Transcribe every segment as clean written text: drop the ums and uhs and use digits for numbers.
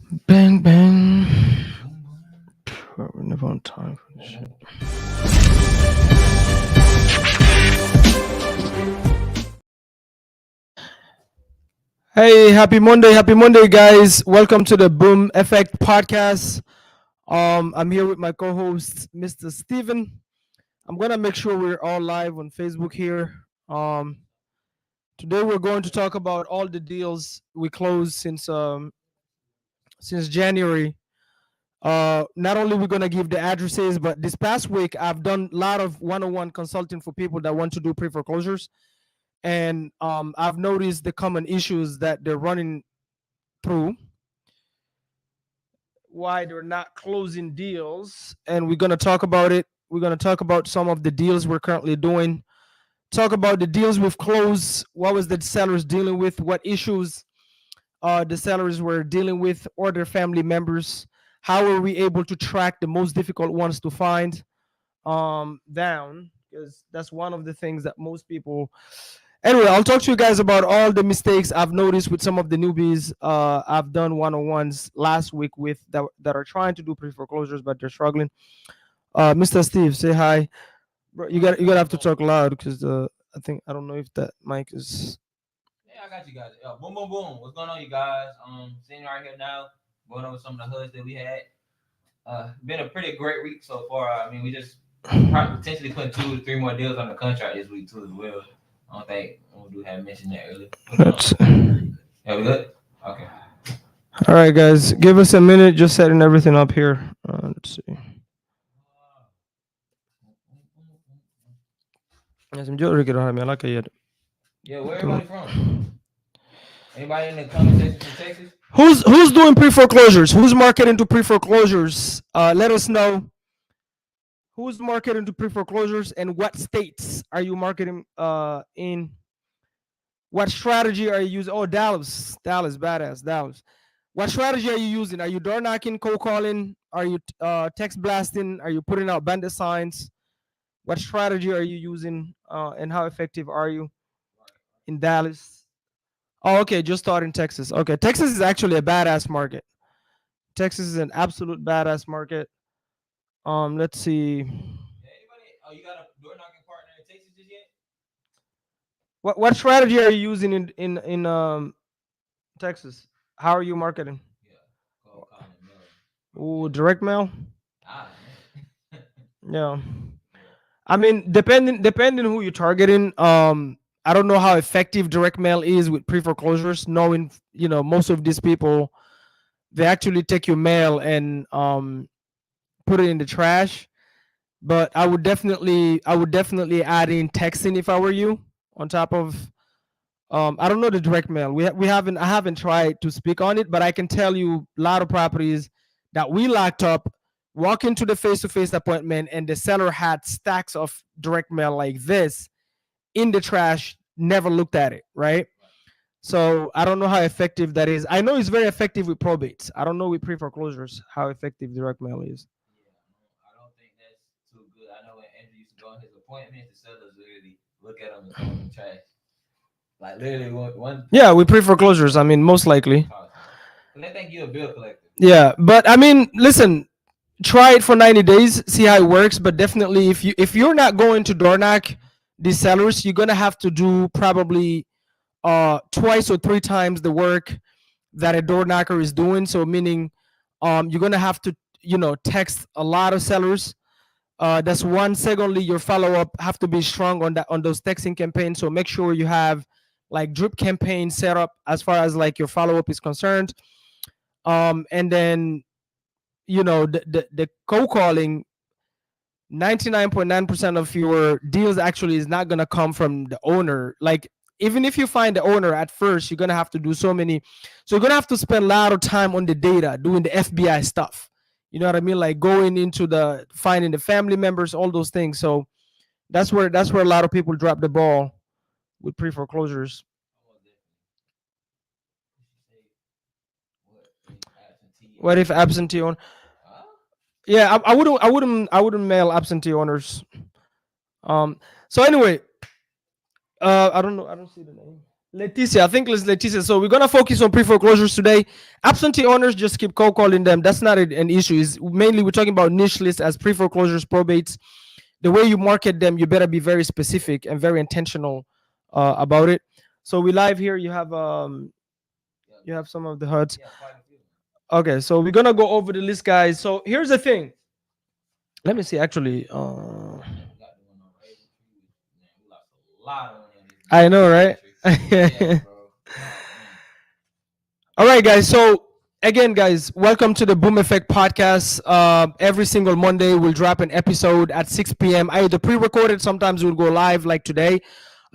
Bang bang. We're never on time for this shit. Hey, happy Monday, guys! Welcome to the Boom Effect podcast. I'm here with my co-host, Mr. Steven. I'm gonna make sure we're all live on Facebook here. Um, Today we're going to talk about all the deals we closed since January. Not only we're gonna give the addresses, but this past week I've done a lot of one-on-one consulting for people that want to do pre-foreclosures, and I've noticed the common issues that they're running through, why they're not closing deals, and we're gonna talk about it. We're gonna talk about some of the deals we're currently doing. Talk about the deals we've closed. What was the sellers dealing with? What issues the sellers were dealing with or their family members? How were we able to track the most difficult ones to find down? Because that's one of the things that most people. Anyway, I'll talk to you guys about all the mistakes I've noticed with some of the newbies. I've done one-on-ones last week with that are trying to do pre-foreclosures but they're struggling. Mr. Steve, say hi. Bro, you gotta have to talk loud because I don't know if that mic is. Yeah, I got you guys. Boom, boom, boom. What's going on, you guys? Sitting right here now, going over some of the hoods that we had. Been a pretty great week so far. I mean, we just potentially put 2 to 3 more deals on the contract this week too as well. I don't think we do have mentioned that earlier. That's Yeah, we good? Okay. all right, guys. Give us a minute. Just setting everything up here. Let's see. Yes, I'm joking. I like it. Yeah, where everybody from? Anybody in the comment section from Texas? Who's doing pre foreclosures? Who's marketing to pre foreclosures? Let us know. Who's marketing to pre foreclosures and what states are you marketing in? What strategy are you using? Oh, Dallas, badass, Dallas. What strategy are you using? Are you door knocking, cold calling? Are you text blasting? Are you putting out bandit signs? What strategy are you using, and how effective are you in Dallas? Oh, okay, just start in Texas. Okay, Texas is actually a badass market. Texas is an absolute badass market. Let's see. Yeah, anybody? Oh, you got a door knocking partner in Texas just yet? What strategy are you using in Texas? How are you marketing? Yeah, calling Miller. Ooh, direct mail. Ah, man. Yeah. I mean, depending who you're targeting. I don't know how effective direct mail is with pre foreclosures. Knowing most of these people, they actually take your mail and put it in the trash. But I would definitely add in texting if I were you. On top of I don't know the direct mail. I haven't tried to speak on it, but I can tell you a lot of properties that we locked up. Walk into the face-to-face appointment, and the seller had stacks of direct mail like this in the trash. Never looked at it, right? So I don't know how effective that is. I know it's very effective with probates. I don't know with pre-foreclosures how effective direct mail is. Yeah, I don't think that's too good. I know when Andrew used to go on his appointments, the sellers literally look at him and throw him in the trash. Like literally one Yeah, with pre-foreclosures. I mean, most likely. Cause they think you're a bill collector. Yeah, but I mean, listen, try it for 90 days, see how it works. But definitely, if you're not going to door knock these sellers, you're gonna have to do probably twice or three times the work that a door knocker is doing. So meaning, you're gonna have to text a lot of sellers. That's one. Secondly, your follow up have to be strong on those texting campaigns. So make sure you have like drip campaign set up as far as like your follow up is concerned. And then the cold calling, 99.9% of your deals actually is not going to come from the owner. Like, even if you find the owner at first, you're going to have to do so you're going to have to spend a lot of time on the data doing the FBI stuff. You know what I mean? Like going into the finding the family members, all those things. So that's where a lot of people drop the ball with pre foreclosures. What if absentee owner? Yeah, I wouldn't mail absentee owners. Um. So anyway, I don't know. I don't see the name. Leticia, I think it's Leticia. So we're gonna focus on pre-foreclosures today. Absentee owners, just keep cold calling them. That's not an issue. Is mainly we're talking about niche lists as pre-foreclosures, probates. The way you market them, you better be very specific and very intentional about it. So we live here. You have some of the HUDs. Yeah, quite a few. Okay, so we're gonna go over the list, guys. So here's the thing. Let me see. Actually, We got the one on Raven Tree. Man, we lost a lot on there. I know, right? Yeah, bro. Oh, man. All right, guys. So again, guys, welcome to the Boom Effect podcast. Every single Monday, we'll drop an episode at 6 p.m. Either pre-recorded, sometimes we'll go live, like today.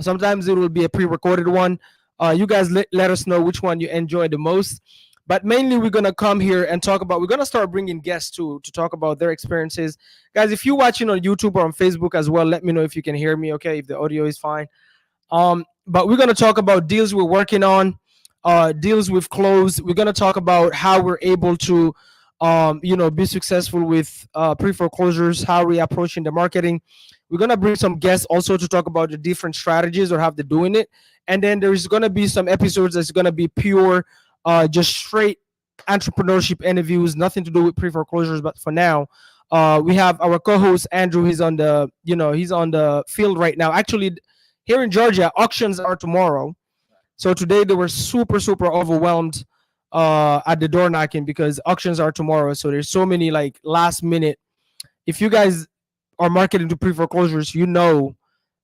Sometimes it will be a pre-recorded one. You guys let us know which one you enjoy the most. But mainly, we're gonna come here and talk about. We're gonna start bringing guests to talk about their experiences, guys. If you're watching on YouTube or on Facebook as well, let me know if you can hear me. Okay, if the audio is fine. But we're gonna talk about deals we're working on, deals we've closed. We're gonna talk about how we're able to, be successful with pre-foreclosures, how we're approaching the marketing. We're gonna bring some guests also to talk about the different strategies or how they're doing it. And then there's gonna be some episodes that's gonna be pure, just straight entrepreneurship interviews, nothing to do with pre-foreclosures. But for now, we have our co-host Andrew. He's on the field right now. Actually, here in Georgia, auctions are tomorrow. So today they were super, super overwhelmed at the door knocking because auctions are tomorrow. So there's so many like last minute. If you guys are marketing to pre foreclosures, you know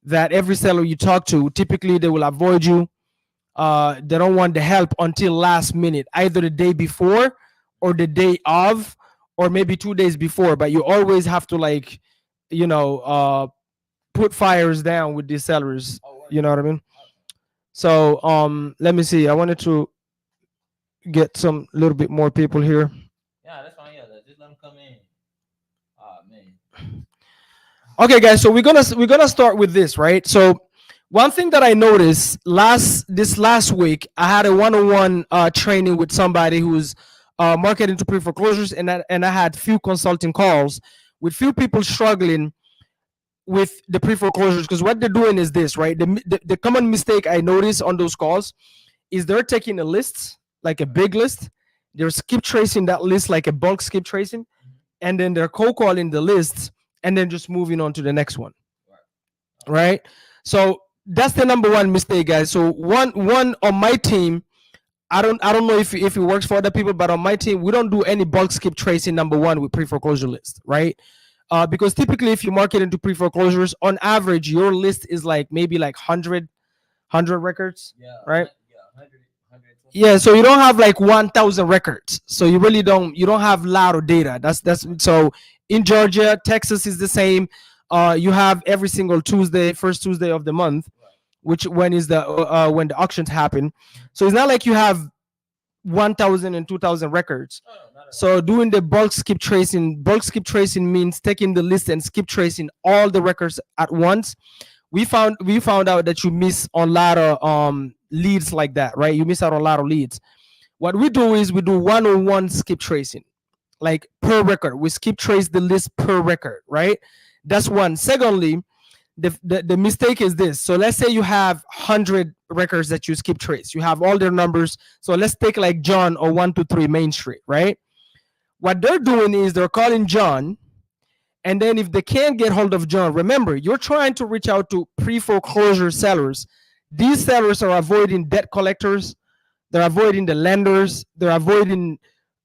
that every seller you talk to, typically they will avoid you. They don't want the help until last minute, either the day before or the day of, or maybe 2 days before. But you always have to like, you know, put fires down with these sellers. Oh, You know what I mean? So let me see. I wanted to get some little bit more people here. yeah, that's fine. Yeah, just let them come in. Oh man. Okay, guys. So we're gonna start with this, right? So one thing that I noticed this last week, I had a one-on-one training with somebody who's marketing to pre-foreclosures, and I had few consulting calls with few people struggling with the pre-foreclosures because what they're doing is this, right? The common mistake I notice on those calls is they're taking a list, like a big list, they're skip tracing that list like a bulk skip tracing, and then they're cold calling the list and then just moving on to the next one, right? So that's the number one mistake, guys. So one on my team, I don't know if it works for other people, but on my team, we don't do any bulk skip tracing number one with pre-foreclosure list, right? Because typically if you market into pre-foreclosures, on average, your list is like maybe like 100 records, Yeah. right? Yeah. 120. Yeah, so you don't have like 1,000 records. So you don't have a lot of data. That's so in Georgia, Texas is the same. You have every single Tuesday, first Tuesday of the month, which when the auctions happen. So it's not like you have 1,000 and 2,000 records. No, not at all. So doing the bulk skip tracing means taking the list and skip tracing all the records at once. We found out that you miss on a lot of leads like that, right? You miss out on a lot of leads. What we do is we do one-on-one skip tracing, like per record. We skip trace the list per record, right? That's one. Secondly, the mistake is this. So let's say you have 100 records that you skip trace. You have all their numbers. So let's take like John or 123 Main Street, right? What they're doing is they're calling John, and then if they can't get hold of John, remember, you're trying to reach out to pre-foreclosure sellers. These sellers are avoiding debt collectors, they're avoiding the lenders, they're avoiding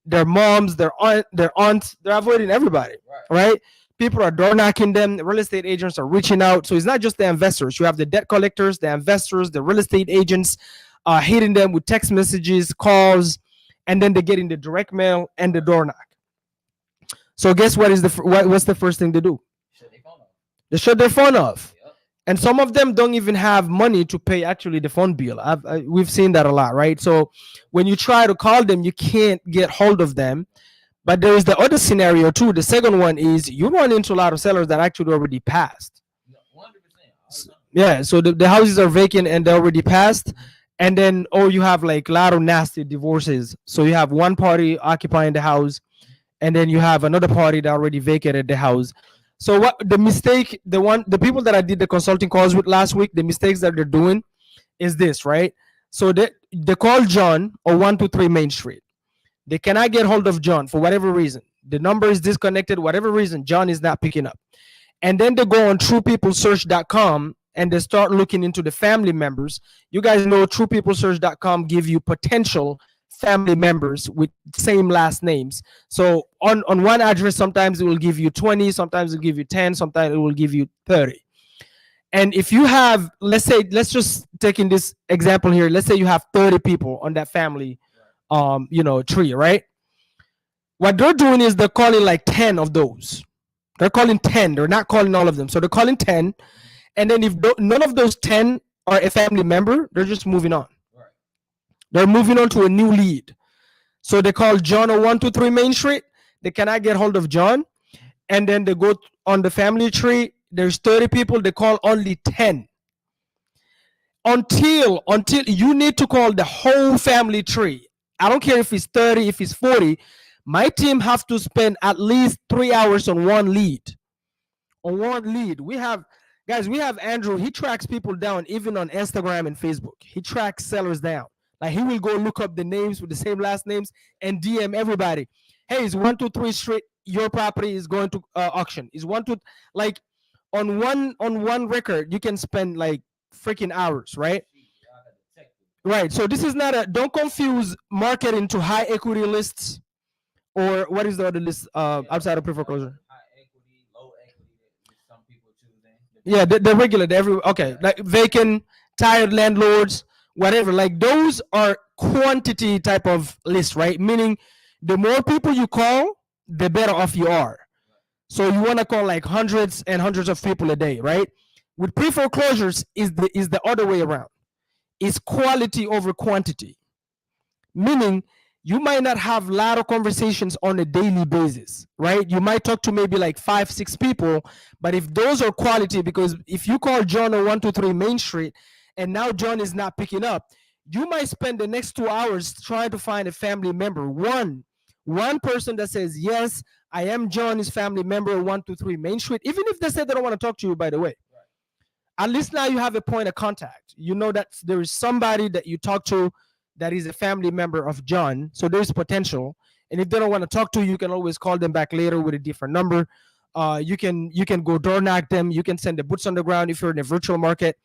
their moms, their aunts, they're avoiding everybody, right? People are door knocking them, real estate agents are reaching out. So it's not just the investors. You have the debt collectors, the investors, the real estate agents hitting them with text messages, calls, and then they're getting the direct mail and the door knock. So guess what what's the first thing they do? Shut their phone off. They shut their phone off. Yep. And some of them don't even have money to pay actually the phone bill. We've seen that a lot, right? So when you try to call them, you can't get hold of them. But there is the other scenario too. The second one is you run into a lot of sellers that actually already passed. 100%. Yeah, so the houses are vacant and they're already passed. And then, or you have like a lot of nasty divorces. So you have one party occupying the house, and then you have another party that already vacated the house. So what the mistake, the people that I did the consulting calls with last week, the mistakes that they're doing is this, right? So they call John or 123 Main Street. They cannot get hold of John for whatever reason. The number is disconnected, whatever reason, John is not picking up. And then they go on truepeoplesearch.com and they start looking into the family members. You guys know truepeoplesearch.com give you potential family members with same last names. So on one address, sometimes it will give you 20, sometimes it will give you 10, sometimes it will give you 30. And if you have, let's just take in this example here, let's say you have 30 people on that family tree, right? What they're doing is they're calling like 10 of those. They're calling 10. They're not calling all of them. So they're calling 10. And then if none of those 10 are a family member, they're just moving on. Right. They're moving on to a new lead. So they call John on 123 Main Street. They cannot get hold of John. And then they go on the family tree. There's 30 people. They call only 10. Until you need to call the whole family tree. I don't care if it's 30, if it's 40. My team have to spend at least 3 hours on one lead. On one lead. We have Andrew. He tracks people down even on Instagram and Facebook. He tracks sellers down. Like he will go look up the names with the same last names and DM everybody. Hey, it's 123 Street. Your property is going to auction. Is like on one record you can spend like freaking hours, right? Right. So this is not don't confuse marketing to high equity lists. Or what is the other list outside of pre-foreclosure? High equity, low equity, some people choosing. Yeah, the regular, like vacant, tired landlords, whatever. Like those are quantity type of list, right? Meaning the more people you call, the better off you are. So you want to call like hundreds and hundreds of people a day, right? With pre-foreclosures is the other way around. It's quality over quantity. Meaning you might not have a lot of conversations on a daily basis, right? You might talk to maybe like 5-6 people, but if those are quality, because if you call John on 123 Main Street and now John is not picking up, you might spend the next 2 hours trying to find a family member. One person that says, yes, I am John's family member at 123 Main Street, even if they say they don't want to talk to you, by the way. At least now you have a point of contact. You know that there is somebody that you talk to that is a family member of John, so there's potential. And if they don't want to talk to you, you can always call them back later with a different number. You can go door knock them. You can send the boots on the ground if you're in a virtual market.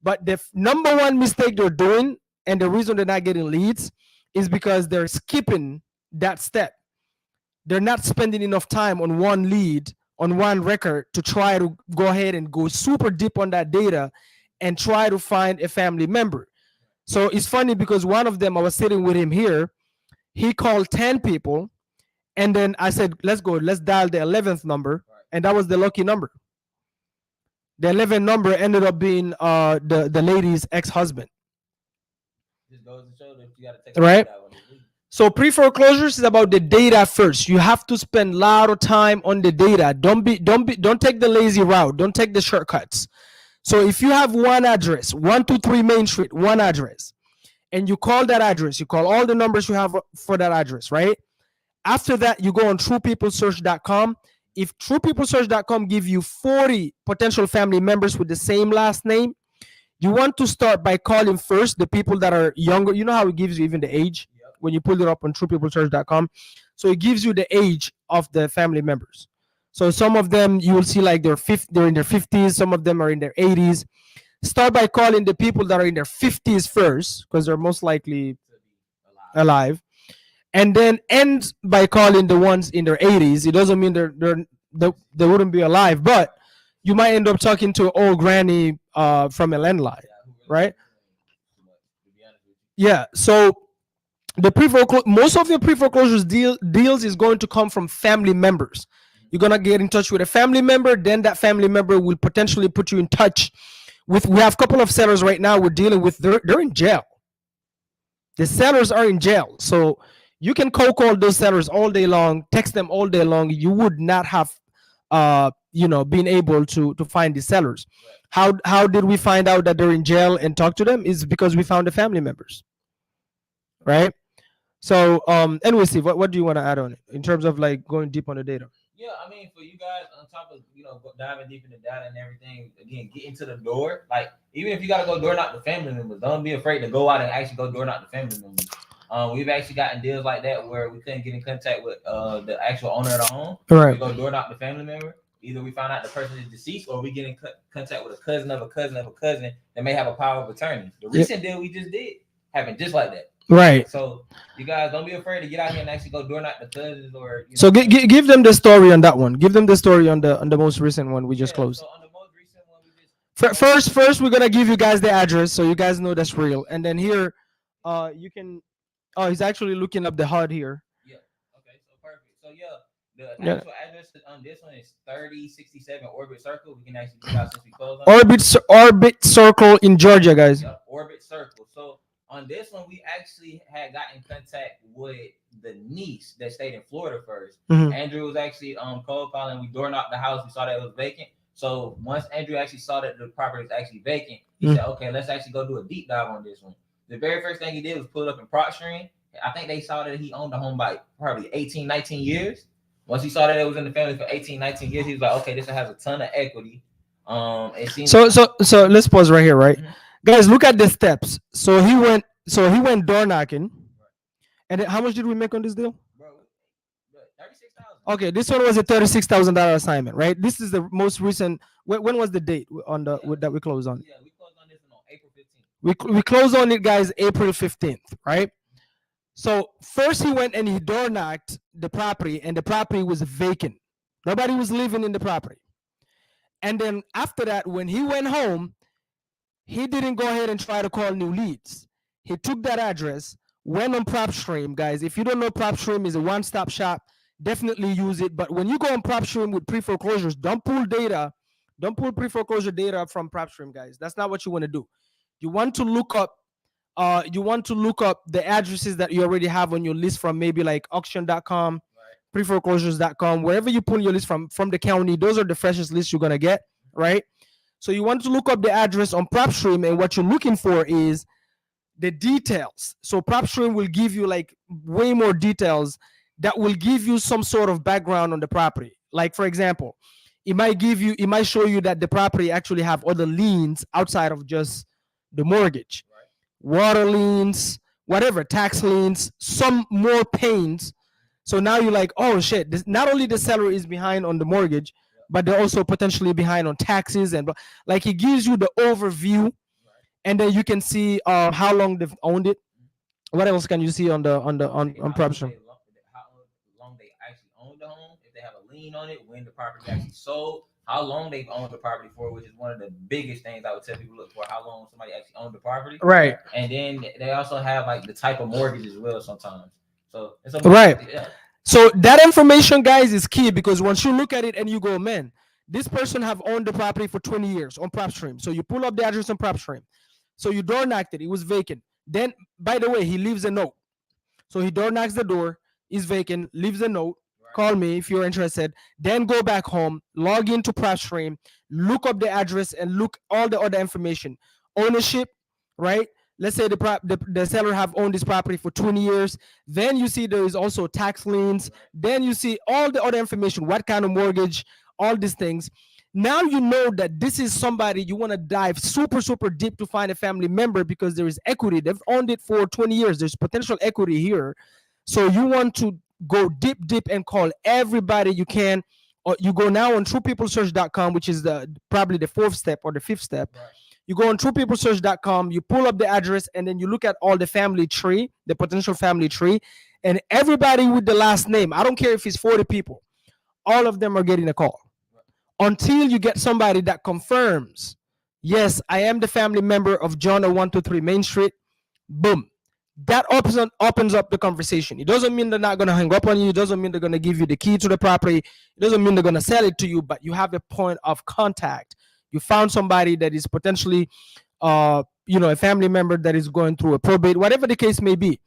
But the number one mistake they're doing, and the reason they're not getting leads, is because they're skipping that step. They're not spending enough time on one lead, on one record, to try to go ahead and go super deep on that data and try to find a family member. So it's funny because one of them, I was sitting with him here, he called 10 people, and then I said, let's dial the 11th number, and that was the lucky number. The 11th number ended up being the lady's ex-husband. Just goes to show that you gotta take right? So pre-foreclosures is about the data first. You have to spend a lot of time on the data. Don't take the lazy route. Don't take the shortcuts. So if you have one address, 123 Main Street, one address, and you call that address, you call all the numbers you have for that address, right? After that, you go on truepeoplesearch.com. If truepeoplesearch.com give you 40 potential family members with the same last name, you want to start by calling first the people that are younger. You know how it gives you even the age when you pull it up on truepeoplesearch.com. So it gives you the age of the family members. So some of them you will see like they're in their 50s. Some of them are in their 80s. Start by calling the people that are in their 50s first, because they're most likely alive. And then end by calling the ones in their 80s. It doesn't mean they wouldn't be alive, but you might end up talking to an old granny from a landline, right? Yeah. So most of your pre-foreclosures deals is going to come from family members. You're gonna get in touch with a family member, then that family member will potentially put you in touch with. We have a couple of sellers right now we're dealing with. They're in jail. The sellers are in jail, so you can cold call those sellers all day long, text them all day long. You would not have, been able to find the sellers. How did we find out that they're in jail and talk to them? Is because we found the family members, right? So anyway, Steve, what do you want to add on it in terms of like going deep on the data? Yeah, I mean, for you guys, on top of diving deep into data and everything, again, get into the door. Like, even if you gotta go door knock the family members, don't be afraid to go out and actually go door knock the family members. We've actually gotten deals like that where we couldn't get in contact with the actual owner of the home. Right. We go door knock the family member. Either we find out the person is deceased, or we get in contact with a cousin of a cousin of a cousin that may have a power of attorney. The recent deal we just did happened just like that. Right. So you guys don't be afraid to get out here and actually go door knock the cousins or. So give them the story on that one. Give them the story on the most recent one we just closed. So on the most recent one, we just First, we're gonna give you guys the address so you guys know that's real, and then here, you can. Oh, he's actually looking up the HUD here. Yeah. Okay. So perfect. So the actual address on this one is 3067 Orbit Circle. We can actually get out since we closed on Orbit Circle in Georgia, guys. Yep, Orbit Circle. So on this one, we actually had got in contact with the niece that stayed in Florida 1st. Andrew was actually cold calling. We door knocked the house. We saw that it was vacant. So once Andrew actually saw that the property was actually vacant, he said, "Okay, let's actually go do a deep dive on this one." The very first thing he did was pull it up in Propstream. I think they saw that he owned the home by probably 18, 19 years. Once he saw that it was in the family for 18, 19 years, he was like, "Okay, this one has a ton of equity." It seems so let's pause right here, right? Guys, look at the steps. So he went door knocking. And then how much did we make on this deal? Bro, 36,000. Okay, this one was a $36,000 assignment, right? This is the most recent. When was the date on the that we closed on? Yeah, we closed on this one on April 15th. We closed on it, guys, April 15th, right? So first he went and he door knocked the property, and the property was vacant. Nobody was living in the property. And then after that, when he went home, he didn't go ahead and try to call new leads. He took that address, went on Propstream, guys. If you don't know, Propstream is a one-stop shop. Definitely use it. But when you go on Propstream with Pre Foreclosures, don't pull Pre Foreclosure data from Propstream, guys. That's not what you want to do. You want to look up the addresses that you already have on your list from maybe like auction.com, preforeclosures.com, wherever you pull your list from the county. Those are the freshest lists you're gonna get, right? So you want to look up the address on Propstream, and what you're looking for is the details. So Propstream will give you like way more details that will give you some sort of background on the property. Like, for example, it might show you that the property actually have other liens outside of just the mortgage, water liens, whatever, tax liens, some more pains. So now you're like, oh shit, not only the seller is behind on the mortgage, but they're also potentially behind on taxes, and like he gives you the overview, and then you can see how long they've owned it. What else can you see on Propstream? How long they actually owned the home, if they have a lien on it, when the property actually sold, how long they've owned the property for, which is one of the biggest things I would tell people to look for, how long somebody actually owned the property. Right. And then they also have like the type of mortgage as well sometimes. So it's right. Yeah. So that information, guys, is key, because once you look at it and you go, man, this person have owned the property for 20 years on Propstream. So you pull up the address on Propstream. So you door knocked it was vacant. Then, by the way, he leaves a note. So he door knocks the door, is vacant, leaves a note. Call me if you're interested. Then go back home, log into Propstream, look up the address, and look all the other information. Ownership, right? Let's say the seller have owned this property for 20 years. Then you see there is also tax liens. Then you see all the other information, what kind of mortgage, all these things. Now you know that this is somebody you want to dive super, super deep to find a family member, because there is equity. They've owned it for 20 years. There's potential equity here. So you want to go deep and call everybody you can. Or you go now on truepeoplesearch.com, which is probably the fourth step or the fifth step. Right. You go on truepeoplesearch.com, you pull up the address, and then you look at all the family tree, the potential family tree, and everybody with the last name. I don't care if it's 40 people. All of them are getting a call. Until you get somebody that confirms, yes, I am the family member of John 123 Main Street. Boom. That opens up the conversation. It doesn't mean they're not going to hang up on you. It doesn't mean they're going to give you the key to the property. It doesn't mean they're going to sell it to you, but you have a point of contact. You found somebody that is potentially, a family member that is going through a probate, whatever the case may be.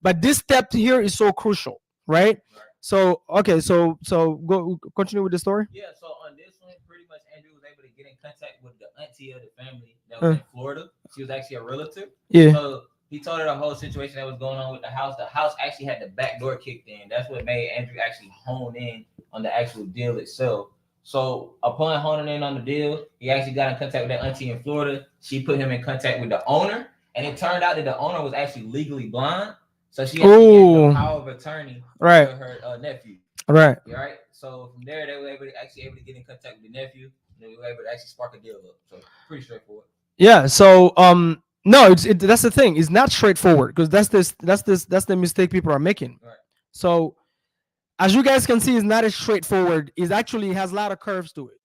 But this step here is so crucial, right? So, okay, so go continue with the story. Yeah, so on this one, pretty much Andrew was able to get in contact with the auntie of the family that was in Florida. She was actually a relative. Yeah. So He told her the whole situation that was going on with the house. The house actually had the back door kicked in. That's what made Andrew actually hone in on the actual deal itself. So upon honing in on the deal, he actually got in contact with that auntie in Florida. She put him in contact with the owner, and it turned out that the owner was actually legally blind. So she had to get the power of attorney for her nephew. Right. Right. So from there, they were able to get in contact with the nephew. And they were able to actually spark a deal up. So pretty straightforward. Yeah. So no, that's the thing. It's not straightforward because that's the mistake people are making. Right. So as you guys can see, it's not as straightforward. It actually has a lot of curves to it.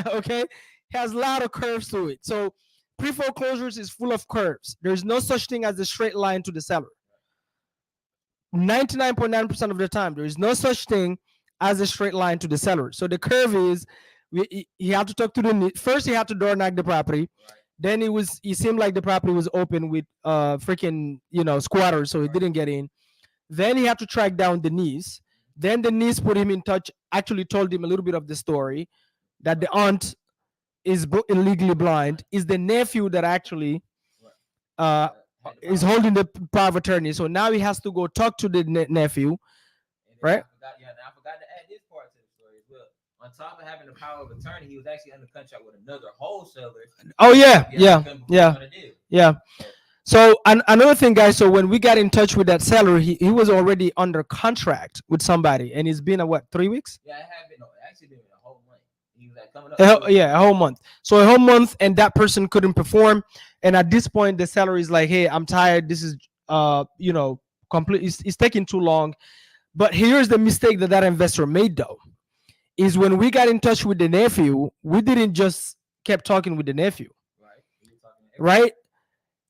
Okay, has a lot of curves to it. So pre foreclosures is full of curves. There's no such thing as a straight line to the seller. 99.9% of the time, there is no such thing as a straight line to the seller. So the curve is, he had to talk to the first. He had to door knock the property. Right. Then it seemed like the property was open with freaking squatters, so he didn't get in. Then he had to track down the niece. Then the niece put him in touch. Actually, told him a little bit of the story that the aunt is illegally blind. Is the nephew that actually is holding the power of attorney. So now he has to go talk to the nephew, right? I forgot to add this part to the story as well. On top of having the power of attorney, he was actually under contract with another wholesaler. Oh yeah. So another thing, guys. So when we got in touch with that seller, he was already under contract with somebody, and it's been 3 weeks. Yeah, it had been. Actually, been a whole month. He was like coming up. A whole month. So a whole month, and that person couldn't perform. And at this point, the seller is like, "Hey, I'm tired. This is complete. It's taking too long." But here's the mistake that investor made, though, is when we got in touch with the nephew, we didn't just kept talking with the nephew, right?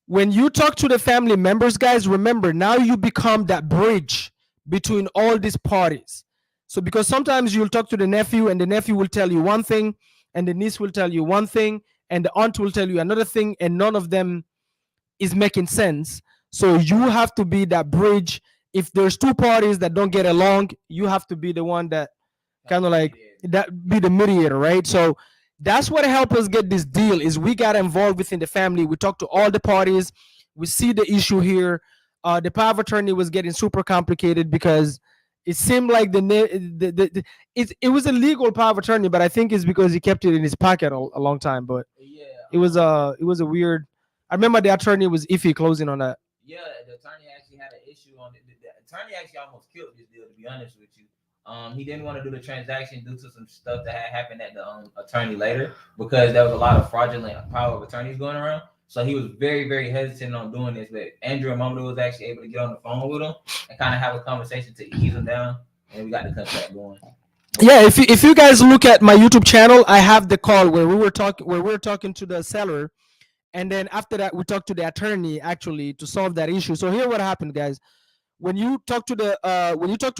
When you talk to the family members, guys, remember, now you become that bridge between all these parties. So because sometimes you'll talk to the nephew and the nephew will tell you one thing and the niece will tell you one thing and the aunt will tell you another thing, and none of them is making sense. So you have to be that bridge. If there's two parties that don't get along, you have to be the one that kind of like that, be the mediator, right? So that's what helped us get this deal. Is we got involved within the family. We talked to all the parties. We see the issue here. The power of attorney was getting super complicated because it seemed like it was a legal power of attorney, but I think it's because he kept it in his pocket a long time. But yeah, it was a weird. I remember the attorney was iffy closing on that. Yeah, the attorney actually had an issue on it. The attorney actually almost killed this deal, to be honest with you. He didn't want to do the transaction due to some stuff that had happened at the attorney later, because there was a lot of fraudulent power of attorneys going around. So he was very, very hesitant on doing this. But Andrew and Mama was actually able to get on the phone with him and kind of have a conversation to ease him down, and we got the contract going. Yeah, if you guys look at my YouTube channel, I have the call where we were talking to the seller, and then after that we talked to the attorney actually to solve that issue. So here what happened, guys. When you talk to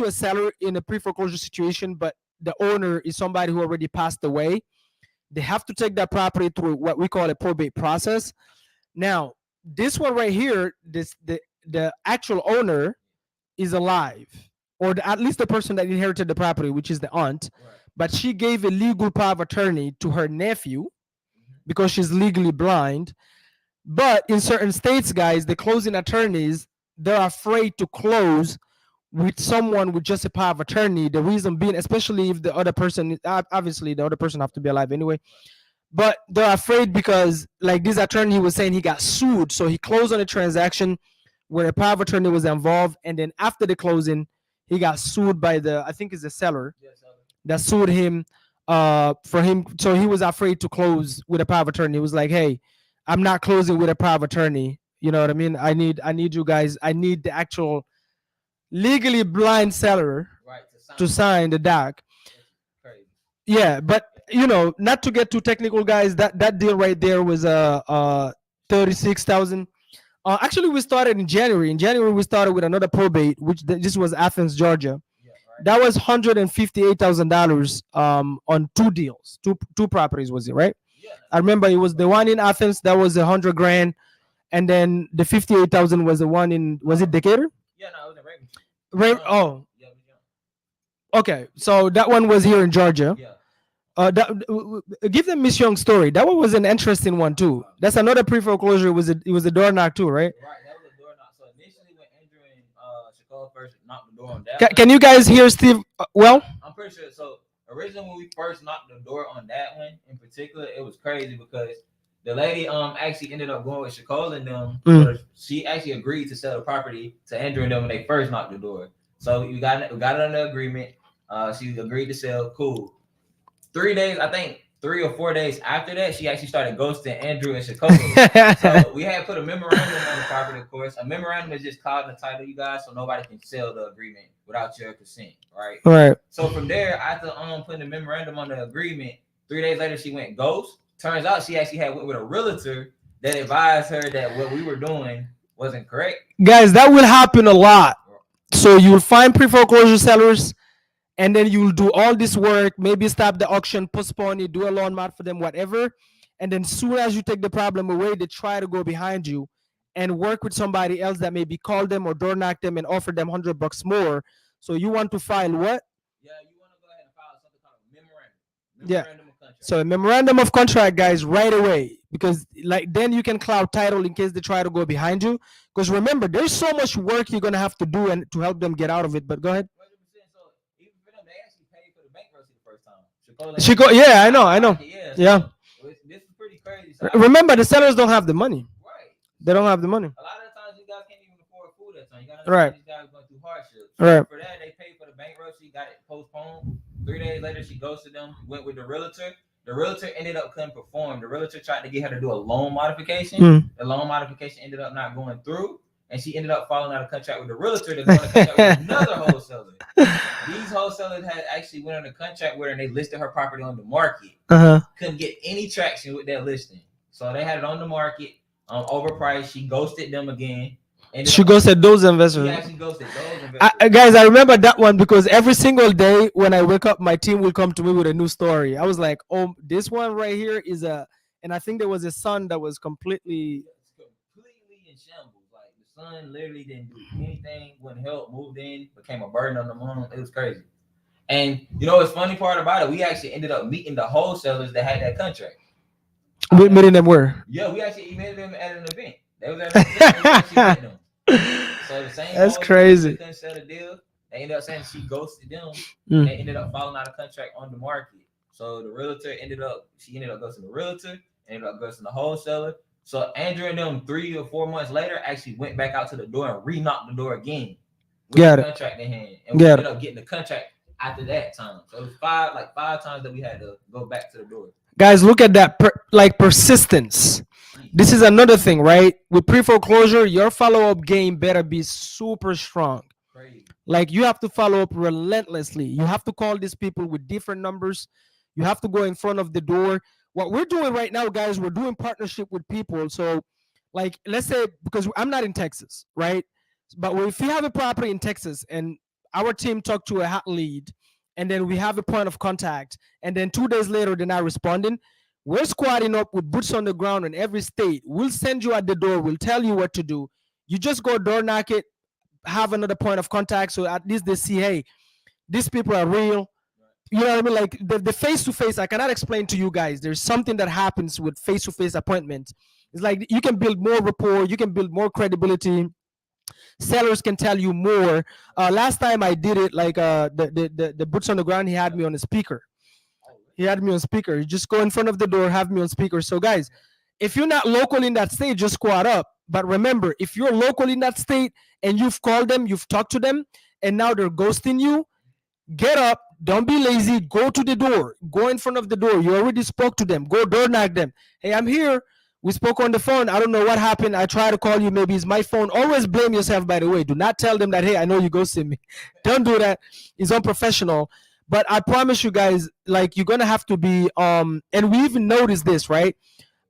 a seller in a pre-foreclosure situation, but the owner is somebody who already passed away, they have to take that property through what we call a probate process. Now, this one right here, the actual owner is alive, or at least the person that inherited the property, which is the aunt, Right. but she gave a legal power of attorney to her nephew because she's legally blind. But in certain states, guys, the closing attorneys, they're afraid to close with someone with just a power of attorney. The reason being, especially if the other person, obviously the other person have to be alive anyway, but they're afraid because, like this attorney was saying, he got sued. So he closed on a transaction where a power of attorney was involved, and then after the closing, he got sued by I think it's the seller that sued him for him. So he was afraid to close with a power of attorney. He was like, "Hey, I'm not closing with a power of attorney. You know what I mean? I need you guys. I need the actual legally blind seller to sign the doc." Yeah, but not to get too technical, guys. That deal right there was 36,000. Actually, we started in January. In January, we started with another probate, which this was Athens, Georgia. That was $158,000 on two deals, two properties, was it right? I remember it was the one in Athens that was $100,000. And then the 58,000 was the one in, was it Decatur? Yeah, no, it was in Raven. Oh, okay. So that one was here in Georgia. Yeah. Give them Miss Young's story. That one was an interesting one too. That's another pre foreclosure. It was a door knock too, right? Right. That first knocked the door on that. Can you guys hear Steve? Well, I'm pretty sure. So originally, when we first knocked the door on that one in particular, it was crazy because the lady actually ended up going with Shakola and them. She actually agreed to sell the property to Andrew and them when they first knocked the door. So we got it under agreement. She agreed to sell. Cool. 3 days, I think 3 or 4 days after that, she actually started ghosting Andrew and Shakola. So we had put a memorandum on the property, of course. A memorandum is just called in the title, you guys, so nobody can sell the agreement without your consent, right? Right. So from there, after putting the memorandum on the agreement, 3 days later she went ghost. Turns out she actually went with a realtor that advised her that what we were doing wasn't correct. Guys, that will happen a lot. So you'll find pre-foreclosure sellers, and then you'll do all this work, maybe stop the auction, postpone it, do a loan mod for them, whatever. And then soon as you take the problem away, they try to go behind you and work with somebody else that maybe call them or door knock them and offer them $100 more. So you want to file what? Yeah, you want to go ahead and file something called a memorandum. So a memorandum of contract, guys, right away, because like then you can cloud title in case they try to go behind you. Because remember, there's so much work you're gonna have to do and to help them get out of it. But go ahead. So even for them, they actually paid for the bankruptcy the first time. Yeah, I know. Yeah. This is pretty crazy. So remember, the sellers don't have the money. Right. They don't have the money. A lot of the times, you guys can't even afford food that time. You gotta right. These guys going through hardships. Right. For that, they paid for the bankruptcy, got it postponed. 3 days later, she ghosted them, went with the realtor. The realtor ended up couldn't perform. The realtor tried to get her to do a loan modification. The loan modification ended up not going through, and she ended up falling out of contract with the realtor to go into contract with another wholesaler. These wholesalers had actually went on a contract with her, and they listed her property on the market. Couldn't get any traction with that listing, so they had it on the market, overpriced. She ghosted them again. She ghosted those investors. She actually ghosted those investors. Guys, I remember that one because every single day when I wake up, my team will come to me with a new story. I was like, oh, this one right here is and I think there was a son that was completely in shambles. Like the son literally didn't do anything, wouldn't help, moved in, became a burden on the mom. It was crazy. And you know what's funny part about it? We actually ended up meeting the wholesalers that had that contract. Meeting them where? Yeah, we actually emailed them at an event. They was at an event. We actually met them. So the same. That's crazy. Couldn't sell the deal. They ended up saying she ghosted them. They ended up falling out of contract on the market. So the realtor ended up ghosting the realtor, ended up ghosting the wholesaler. So Andrew and them 3 or 4 months later actually went back out to the door and re-knocked the door again with the contract in hand. And we ended up getting the contract after that time. So it was five times that we had to go back to the door. Guys, look at that persistence. This is another thing, right? With pre-foreclosure, your follow-up game better be super strong. Crazy. Like you have to follow up relentlessly. You have to call these people with different numbers. You have to go in front of the door. What we're doing right now, guys, we're doing partnership with people. So like, let's say, because I'm not in Texas, right? But if you have a property in Texas and our team talked to a hot lead and then we have a point of contact and then 2 days later, they're not responding, we're squatting up with boots on the ground in every state. We'll send you at the door. We'll tell you what to do. You just go door knock it, have another point of contact. So at least they see, hey, these people are real. You know what I mean? Like the face-to-face, I cannot explain to you guys. There's something that happens with face-to-face appointments. It's like you can build more rapport. You can build more credibility. Sellers can tell you more. Last time I did it, like the boots on the ground, he had me on a speaker. You just go in front of the door, have me on speaker. So guys, if you're not local in that state, just squat up. But remember, if you're local in that state and you've called them, you've talked to them, and now they're ghosting you, get up. Don't be lazy. Go to the door. Go in front of the door. You already spoke to them. Go door knock them. Hey, I'm here. We spoke on the phone. I don't know what happened. I tried to call you. Maybe it's my phone. Always blame yourself, by the way. Do not tell them that, hey, I know you ghosted me. Don't do that. It's unprofessional. But I promise you guys, like, you're going to have to be, and we even noticed this, right?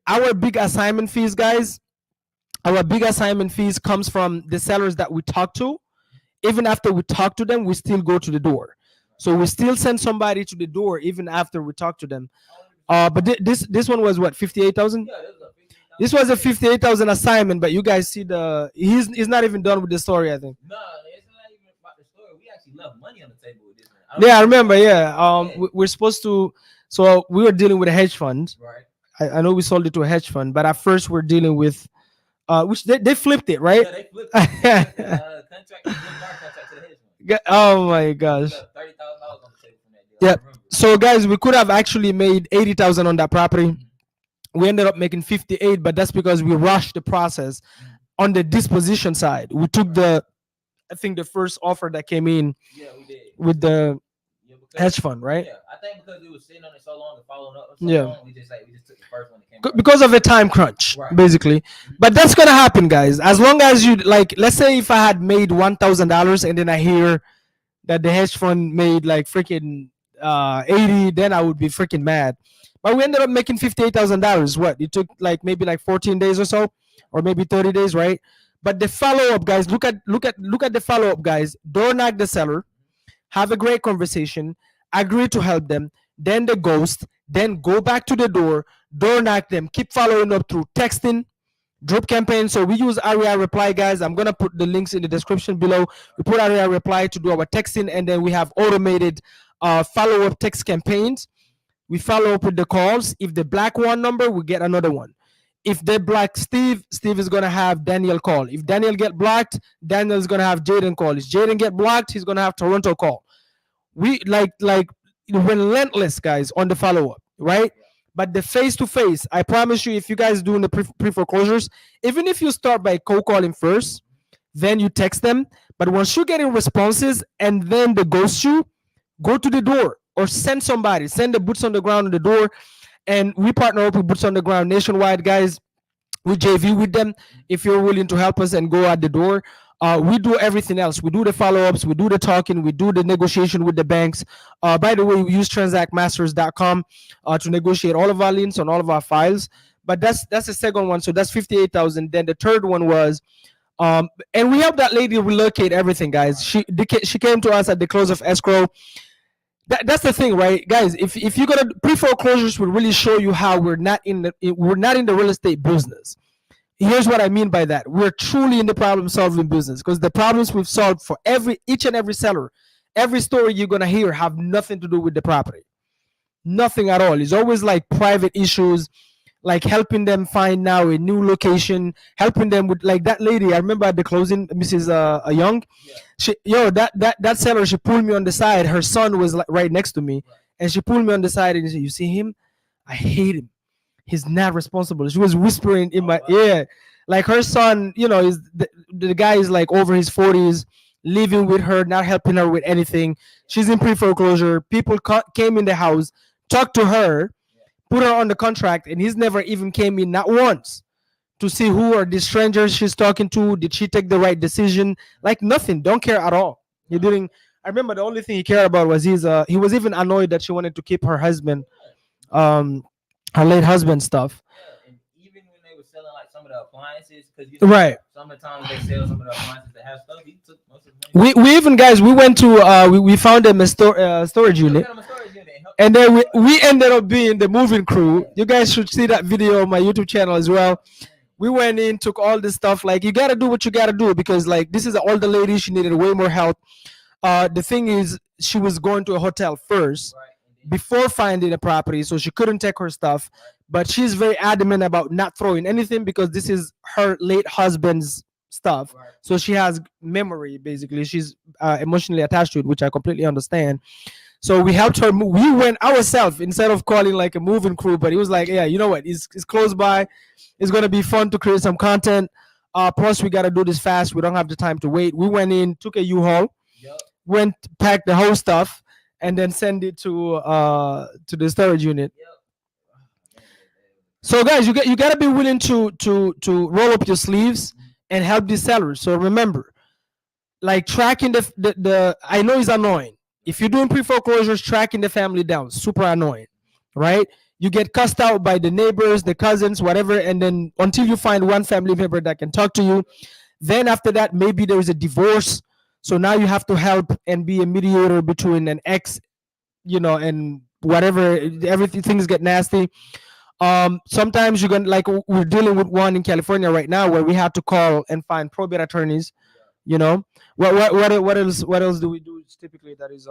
Our big assignment fees, guys, comes from the sellers that we talk to. Even after we talk to them, we still go to the door. So we still send somebody to the door even after we talk to them. But this one was what, 58,000? Yeah, this was a 58,000 assignment. But you guys see he's not even done with the story, I think. No, it's not even about the story. We actually left money on the table with this one. Yeah, I remember. Yeah, we're supposed to. So we were dealing with a hedge fund. Right. I know we sold it to a hedge fund, but at first we're dealing with, which they flipped it, right? Yeah, they flipped it. contract to the hedge fund. Oh my gosh. $30,000 on the table from that deal. Yeah. So guys, we could have actually made 80,000 on that property. We ended up making 58, but that's because we rushed the process on the disposition side. We took I think the first offer that came in we did. with the hedge fund, right? Yeah, I think because we were sitting on it so long and following up so Yeah. long, we just took the first one that came. Because of a time crunch, basically. But that's gonna happen, guys. As long as you like, let's say if I had made $1,000 and then I hear that the hedge fund made like freaking 80, then I would be freaking mad. But we ended up making $58,000. What? It took like maybe like 14 days or so, or maybe 30 days, right? But the follow up, guys, look at the follow up, guys. Don't knock the seller. Have a great conversation. Agree to help them. Then the ghost. Then go back to the door. Door knock them. Keep following up through texting, drop campaign. So we use REI reply, guys. I'm gonna put the links in the description below. We put REI reply to do our texting, and then we have automated follow up text campaigns. We follow up with the calls. If the black one number, we get another one. If they block Steve is gonna have Daniel call. If Daniel get blocked, Daniel is gonna have Jaden call. If Jaden get blocked, he's gonna have Toronto call. We like relentless, guys, on the follow up, right? But the face to face, I promise you, if you guys doing the pre foreclosures, even if you start by cold calling first, then you text them. But once you're getting responses and then they ghost you, go to the door or send somebody, send the boots on the ground on the door. And we partner up with Boots on the Ground nationwide, guys. We JV with them. If you're willing to help us and go at the door, we do everything else. We do the follow-ups, we do the talking, we do the negotiation with the banks. By the way, we use transactmasters.com to negotiate all of our liens on all of our files. But that's the second one. So that's 58,000. Then the third one was and we helped that lady relocate everything, guys. She came to us at the close of escrow. That's the thing, right, guys? If you're gonna pre-foreclosures will really show you how we're not in the real estate business. Here's what I mean by that: we're truly in the problem-solving business, because the problems we've solved for each and every seller, every story you're gonna hear have nothing to do with the property, nothing at all. It's always like private issues, like helping them find now a new location, helping them with like that lady. I remember at the closing, Mrs. Young. That seller, she pulled me on the side. Her son was like right next to me, and she pulled me on the side and she said, "You see him? I hate him. He's not responsible." She was whispering in my ear, like her son, is the guy is like over his 40s, living with her, not helping her with anything. She's in pre-foreclosure. People came in the house, talked to her, put her on the contract, and he's never even came in, not once, to see who are the strangers she's talking to. Did she take the right decision? Like nothing. Don't care at all. He didn't. I remember the only thing he cared about was he was even annoyed that she wanted to keep her husband, her late husband stuff. Yeah, and even when they were selling like some of the appliances, because right, some of the times they sell some of the appliances that have stuff, he took most of them. We even, guys, we went to we found them a storage unit. And then we ended up being the moving crew. You guys should see that video on my YouTube channel as well. We went in, took all this stuff. Like, you gotta do what you gotta do, because like this is an older lady. She needed way more help. The thing is, she was going to a hotel first before finding a property, so she couldn't take her stuff. But she's very adamant about not throwing anything, because this is her late husband's stuff. So she has memory, basically. She's emotionally attached to it, which I completely understand. So we helped her move. We went ourselves instead of calling like a moving crew. But he was like, "Yeah, you know what? It's close by. It's gonna be fun to create some content. Plus, we gotta do this fast. We don't have the time to wait." We went in, took a U-Haul, went, packed the whole stuff, and then send it to the storage unit. So guys, you gotta be willing to roll up your sleeves and help these sellers. So remember, like tracking the I know it's annoying. If you're doing pre-foreclosures, tracking the family down, super annoying, right? You get cussed out by the neighbors, the cousins, whatever, and then until you find one family member that can talk to you, then after that, maybe there is a divorce. So now you have to help and be a mediator between an ex, and whatever. Everything, things get nasty. Sometimes you're gonna, like, we're dealing with one in California right now where we have to call and find probate attorneys. What else do we do typically that is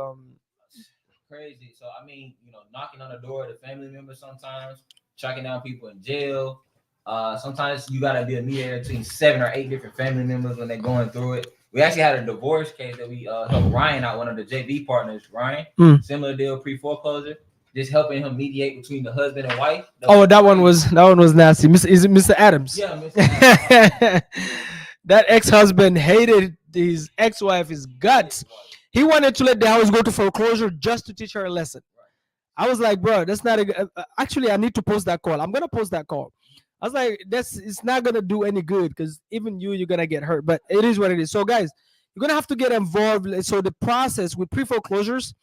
crazy? So I mean, knocking on the door of the family members, sometimes tracking down people in jail. Sometimes you gotta be a mediator between 7 or 8 different family members when they're going through it. We actually had a divorce case that we helped Ryan out, one of the JV partners. Ryan, similar deal, pre-foreclosure, just helping him mediate between the husband and wife. That one was nasty. Is it Mr. Adams? Yeah, Mr. Adams. That ex-husband hated his ex-wife's guts. He wanted to let the house go to foreclosure just to teach her a lesson. I was like, bro, that's not actually, I need to post that call. I'm gonna post that call. I was like, it's not gonna do any good because even you're gonna get hurt. But it is what it is. So guys, you're gonna have to get involved. So the process with pre-foreclosures,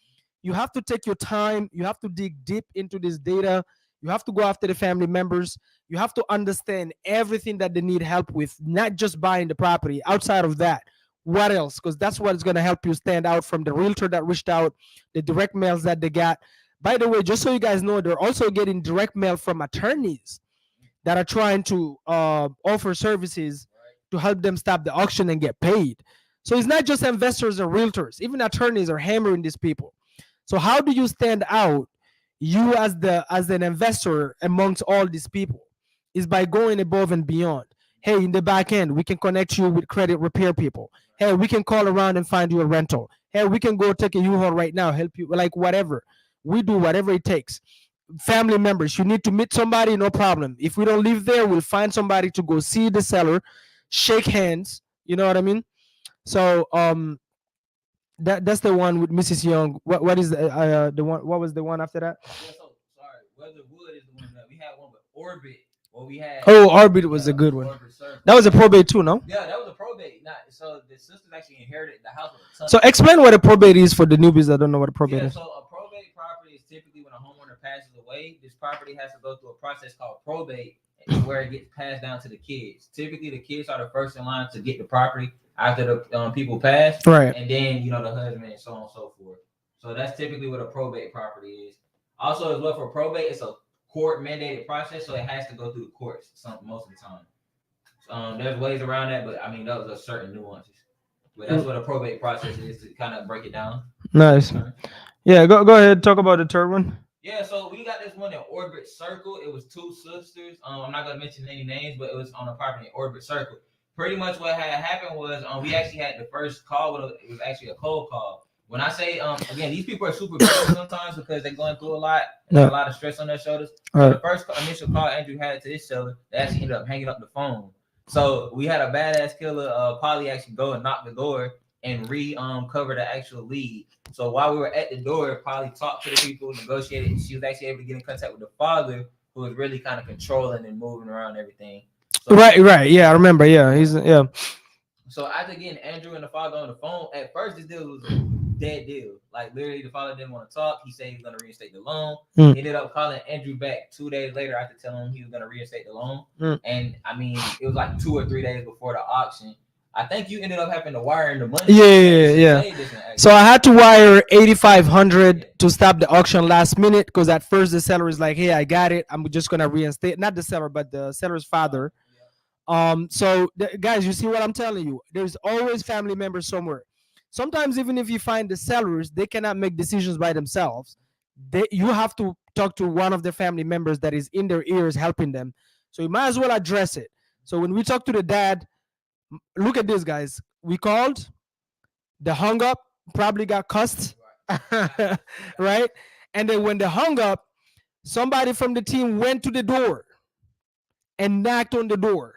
you have to take your time. You have to dig deep into this data. You have to go after the family members. You have to understand everything that they need help with, not just buying the property. Outside of that, what else? Because that's what is going to help you stand out from the realtor that reached out, the direct mails that they got. By the way, just so you guys know, they're also getting direct mail from attorneys that are trying to offer services to help them stop the auction and get paid. So it's not just investors and realtors. Even attorneys are hammering these people. So how do you stand out, you as an investor amongst all these people? Is by going above and beyond. Hey, in the back end, we can connect you with credit repair people. Hey, we can call around and find you a rental. Hey, we can go take a U-Haul right now, help you, like whatever. We do whatever it takes. Family members, you need to meet somebody, no problem. If we don't live there, we'll find somebody to go see the seller, shake hands. You know what I mean? So that's the one with Mrs. Young. What is the one? What was the one after that? Yeah, so sorry, Weatherwood is the one that we had one with Orbit. Well, we had. Oh, Orbit was a good one. That was a probate too, no? Yeah, that was a probate. So the sisters actually inherited the house. So explain what a probate is for the newbies that don't know what a probate is. So a probate property is typically when a homeowner passes away, this property has to go through a process called probate, where it gets passed down to the kids. Typically, the kids are the first in line to get the property after the people pass, right? And then the husband and so on and so forth. So that's typically what a probate property is. Also, as well for probate, it's a court mandated process, so it has to go through the courts most of the time. There's ways around that, but I mean those are certain nuances. But that's what a probate process is, to kind of break it down. Nice. Yeah, go ahead, talk about the third one. Yeah, so we got this one in Orbit Circle. It was two sisters. I'm not gonna mention any names, but it was on a property in Orbit Circle. Pretty much what had happened was we actually had the first call. It was actually a cold call. When I say again, these people are super busy sometimes because they're going through a lot, and a lot of stress on their shoulders. So the first initial call Andrew had to this seller, they actually ended up hanging up the phone. So we had a badass killer, Polly, actually go and knock the door and cover the actual lead. So while we were at the door, Polly talked to the people, negotiated. She was actually able to get in contact with the father, who was really kind of controlling and moving around everything. So, right. Yeah, I remember. Yeah, So after getting Andrew and the father on the phone, at first this deal was a dead deal. Like literally, the father didn't want to talk. He said he was going to reinstate the loan. He ended up calling Andrew back 2 days later after telling him he was going to reinstate the loan. And I mean, it was like 2 or 3 days before the auction. I think you ended up having to wire in the money. Yeah. So I had to wire $8,500 to stop the auction last minute, because at first the seller is like, "Hey, I got it. I'm just gonna reinstate." Not the seller, but the seller's father. So guys, you see what I'm telling you? There's always family members somewhere. Sometimes even if you find the sellers, they cannot make decisions by themselves. You have to talk to one of their family members that is in their ears helping them. So you might as well address it. So when we talk to the dad, look at this, guys. We called, they hung up, probably got cussed, right? And then when they hung up, somebody from the team went to the door and knocked on the door.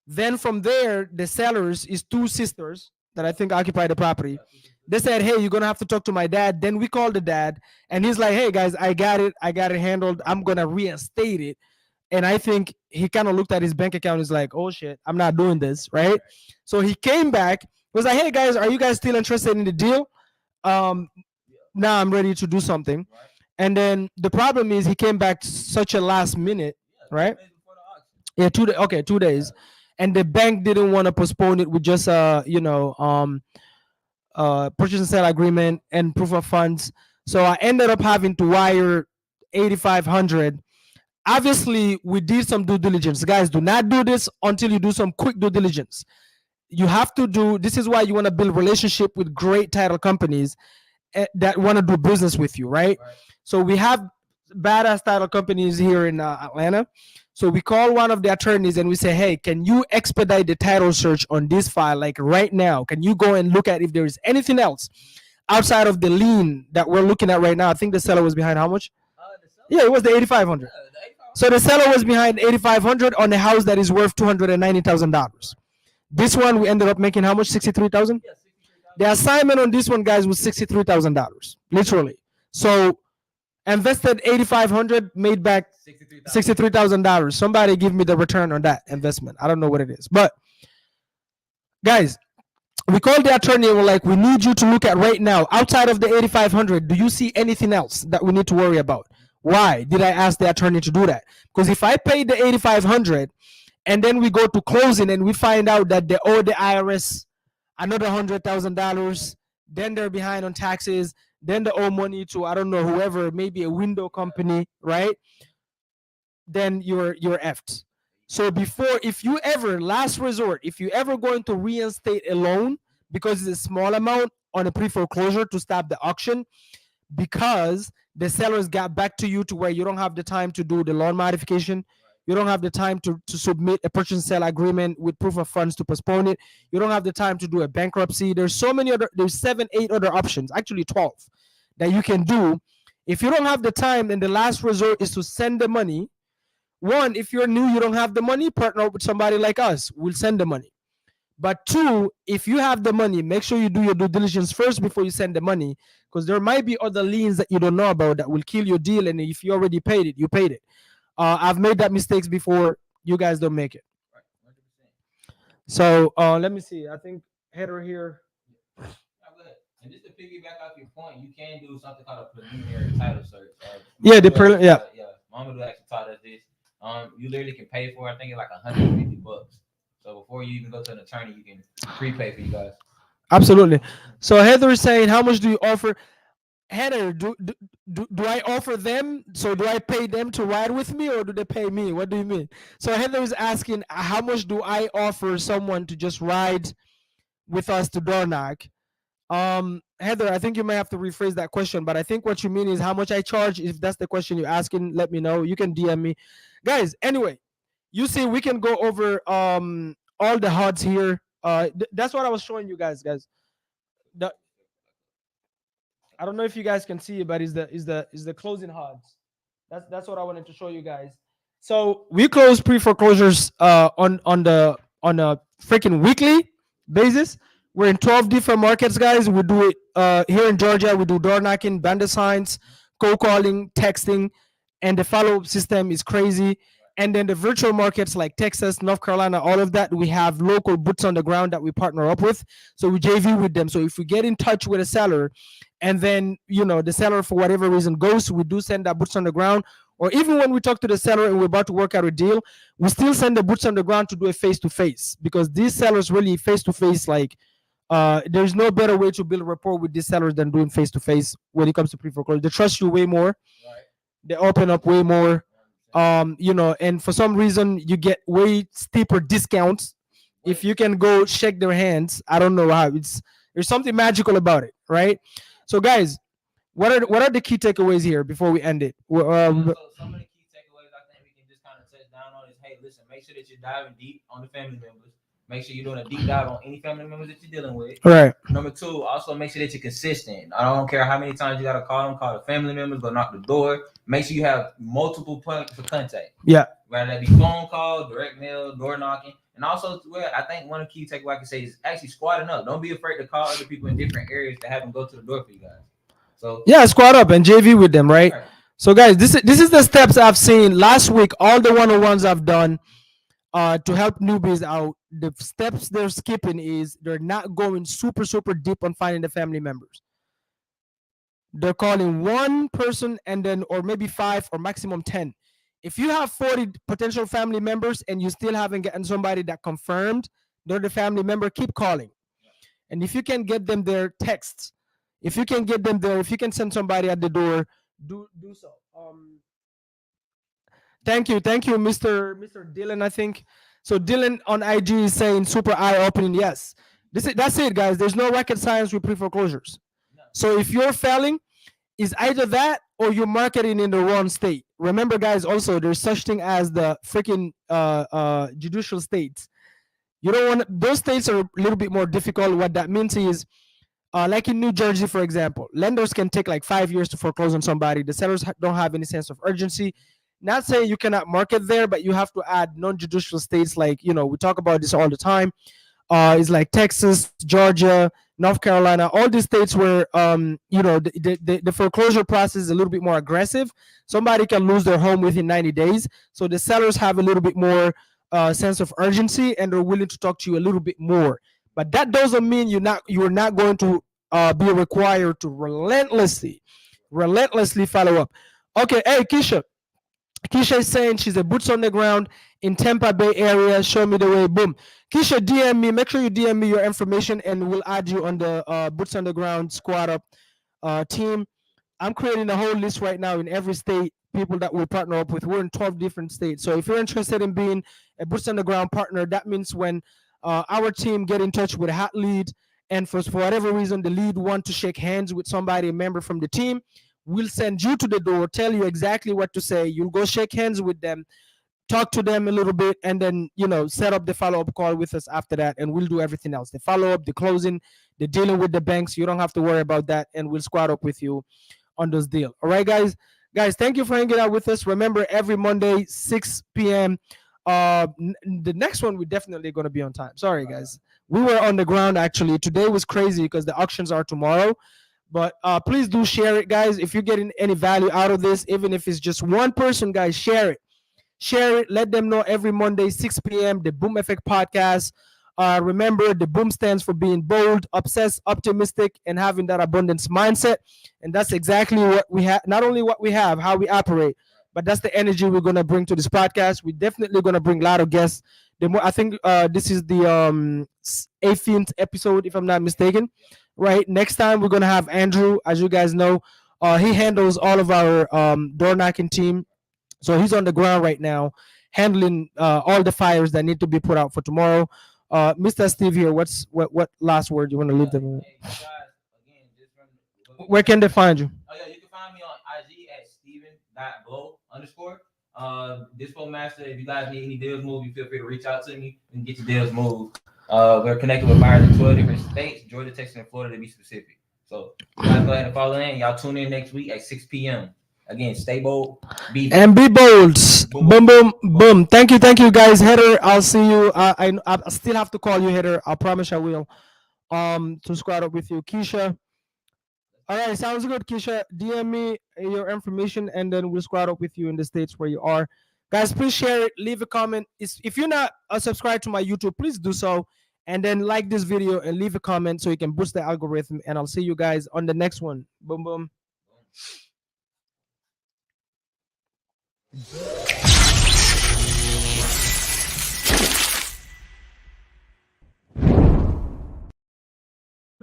Then from there, the sellers is 2 sisters that I think occupy the property. They said, "Hey, you're gonna have to talk to my dad." Then we called the dad, and he's like, "Hey guys, I got it handled. I'm gonna reinstate it." And I think he kind of looked at his bank account. He's like, "Oh shit, I'm not doing this," right? So he came back, was like, "Hey guys, are you guys still interested in the deal? Now I'm ready to do something." And then the problem is he came back such a last minute, right? Yeah, 2 days. Okay, 2 days. And the bank didn't want to postpone it with just purchase and sale agreement and proof of funds. So I ended up having to wire $8,500. Obviously, we did some due diligence. Guys, do not do this until you do some quick due diligence. You have to do, this is why you want to build relationship with great title companies that want to do business with you, right? So we have badass title companies here in Atlanta. So we call one of the attorneys and we say, hey, can you expedite the title search on this file like right now? Can you go and look at if there is anything else outside of the lien that we're looking at right now? I think the seller was behind how much? Yeah, it was the 8,500. So the seller was behind 8,500 on a house that is worth $290,000. This one we ended up making how much? 63,000. The assignment on this one, guys, was $63,000, literally. So invested 8,500, made back $63,000. Somebody give me the return on that investment. I don't know what it is, but guys, we called the attorney and we're like, we need you to look at right now, outside of the 8,500, do you see anything else that we need to worry about? Why did I ask the attorney to do that? Because if I paid the 8,500 and then we go to closing and we find out that they owe the IRS another $100,000, then they're behind on taxes, then they owe money to, I don't know, whoever, maybe a window company, right? Then you're effed. So before, if you ever, last resort, if you ever going to reinstate a loan because it's a small amount on a pre-foreclosure to stop the auction, because the sellers got back to you to where you don't have the time to do the loan modification, you don't have the time to submit a purchase and sale agreement with proof of funds to postpone it, you don't have the time to do a bankruptcy. There's so many other, there's 7, 8 other options, actually 12, that you can do. If you don't have the time, then the last resort is to send the money. One, if you're new, you don't have the money, partner up with somebody like us, we'll send the money. But two, if you have the money, make sure you do your due diligence first before you send the money, because there might be other liens that you don't know about that will kill your deal. And if you already paid it, you paid it. I've made that mistakes before. You guys don't make it. So let me see. I think header here. And just to piggyback off your point, you can do something called a preliminary title search. Yeah, the yeah. Mama actually taught us this. You literally can pay for it. I think it's like $150. So before you even go to an attorney, you can prepay for you guys. Absolutely. So Heather is saying, how much do you offer? Heather, do I offer them? So do I pay them to ride with me, or do they pay me? What do you mean? So Heather is asking, how much do I offer someone to just ride with us to door knock? Heather, I think you may have to rephrase that question, but I think what you mean is how much I charge. If that's the question you're asking, let me know. You can DM me, guys. Anyway, you see, we can go over all the HUDs here. That's what I was showing you guys. I don't know if you guys can see it, but is the closing HUDs. That's what I wanted to show you guys. So we close pre-foreclosures on a freaking weekly basis. We're in 12 different markets, guys. We do it here in Georgia. We do door knocking, bandit signs, cold calling, texting, and the follow-up system is crazy. And then the virtual markets like Texas, North Carolina, all of that, we have local boots on the ground that we partner up with. So we JV with them. So if we get in touch with a seller and then, the seller for whatever reason goes, we do send that boots on the ground. Or even when we talk to the seller and we're about to work out a deal, we still send the boots on the ground to do a face-to-face, because these sellers really face-to-face, like there's no better way to build a rapport with these sellers than doing face-to-face when it comes to pre-foreclosure. They trust you way more. Right. They open up way more. And for some reason you get way steeper discounts if you can go shake their hands. I don't know how. There's something magical about it, right? So guys, what are the key takeaways here before we end it? So some of the key takeaways I think we can just kind of touch down on is, hey, listen, make sure that you're diving deep on the family members. Make sure you're doing a deep dive on any family members that you're dealing with. All right. Number two, also make sure that you're consistent. I don't care how many times you got to call the family members, go knock the door. Make sure you have multiple points of contact. Yeah. Whether that be phone call, direct mail, door knocking. And also, I think one of the key takeaways I can say is actually squatting up. Don't be afraid to call other people in different areas to have them go to the door for you guys. So yeah, squat up and JV with them, right? So guys, this is the steps I've seen last week. All the one-on-ones I've done to help newbies out. The steps they're skipping is they're not going super deep on finding the family members. They're calling one person and then, or maybe 5 or maximum 10. If you have 40 potential family members and you still haven't gotten somebody that confirmed they're the family member, keep calling. And if you can get them their texts, if you can get them there, if you can send somebody at the door, do so. Thank you, Mr. Dylan, I think. So Dylan on IG is saying super eye-opening. Yes, that's it, guys. There's no rocket science with pre-foreclosures. So if you're failing, it's either that or you're marketing in the wrong state, remember, guys, also there's such thing as the freaking judicial states. You don't want those states are a little bit more difficult. What that means is, like in New Jersey, for example, lenders can take like 5 years to foreclose on somebody. The sellers don't have any sense of urgency. Not saying you cannot market there, but you have to add non-judicial states. Like, we talk about this all the time. It's like Texas, Georgia, North Carolina, all these states where the foreclosure process is a little bit more aggressive. Somebody can lose their home within 90 days. So the sellers have a little bit more sense of urgency, and they're willing to talk to you a little bit more. But that doesn't mean you're not going to be required to relentlessly follow up. Okay, hey Keisha. Keisha is saying she's a boots on the ground in Tampa Bay area. Show me the way. Boom. Keisha, DM me. Make sure you DM me your information, and we'll add you on the boots on the ground squad up team. I'm creating a whole list right now in every state, people that we partner up with. We're in 12 different states. So if you're interested in being a boots on the ground partner, that means when our team get in touch with a hot lead, and for whatever reason the lead want to shake hands with somebody, a member from the team, we'll send you to the door, tell you exactly what to say. You'll go shake hands with them, talk to them a little bit, and then set up the follow-up call with us after that, and we'll do everything else, the follow-up, the closing, the dealing with the banks. You don't have to worry about that, and we'll squad up with you on this deal. All right, guys, thank you for hanging out with us. Remember, every Monday 6 p.m. The next one we're definitely going to be on time. Sorry, guys, we were on the ground. Actually, today was crazy because the auctions are tomorrow. But please do share it, guys. If you're getting any value out of this, even if it's just one person, guys, share it. Share it. Let them know every Monday, 6 p.m., the Boom Effect Podcast. Remember, the Boom stands for being bold, obsessed, optimistic, and having that abundance mindset. And that's exactly what we have. Not only what we have, how we operate, but that's the energy we're going to bring to this podcast. We're definitely going to bring a lot of guests. I think this is the 18th episode, if I'm not mistaken. Right, next time we're gonna have Andrew. As you guys know, he handles all of our door knocking team, so he's on the ground right now handling all the fires that need to be put out for tomorrow. Mr. Steve here, what last word you want to leave them with? Hey, guys, again, Where can they find you? Oh yeah, you can find me on IG at Steven.blow_. Dispo Master. If you guys need any deals moved, you feel free to reach out to me and get your deals moved. We're connected with buyers in 12 different states, Georgia, Texas, and Florida, to be specific. So you guys go ahead and follow in. Y'all tune in next week at 6 p.m. Again, stay bold, be bold. Boom, boom, boom. Thank you, guys. Heather, I'll see you. I still have to call you, Heather. I promise I will. To squad up with you, Keisha. All right, sounds good, Keisha. DM me your information, and then we'll squad up with you in the states where you are. Guys, please share it. Leave a comment. If you're not subscribed to my YouTube, please do so. And then like this video and leave a comment so you can boost the algorithm. And I'll see you guys on the next one. Boom, boom.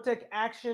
Take action.